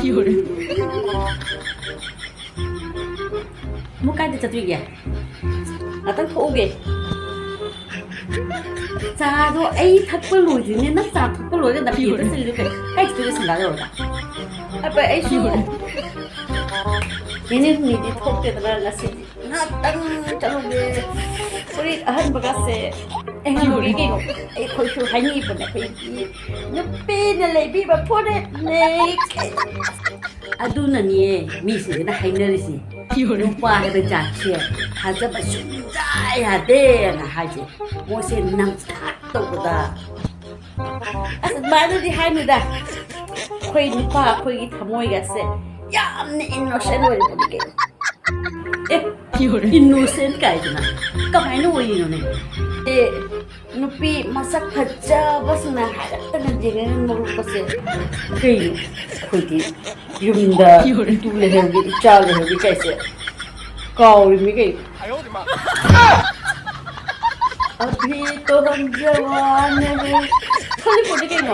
furit. Một cái thì chặt tuyệt vậy là tăng thổ kì cha rồi ấy thật có lùi thì nên nó cha thật có lùi cái đặc biệt nó sẽ được cái tôi sẽ làm rồi đó à vậy ấy xíu nên đi thổ cái đó là sẽ nó tăng cho nó về furit ahan bagase anh làm gì cái ấy khôi phục hay nhỉ bữa nay khôi nupina leibiba furit này adunani misi na hainarisi nupa hada jache hazaba sundai hade na haje mose nam thak toda as manu di hainu da khoi nupa khoi gi thamoi ga se yamne innocent oi podi ke innocent kai na kamai no oi no ne nupi masak khaja bas na hada tan jengen mo ko se kai khoi gi yumda tu le hebi cha le hebi kai se kau mi kai अभी तो हम जवान हैं खाली पड़ी गई ना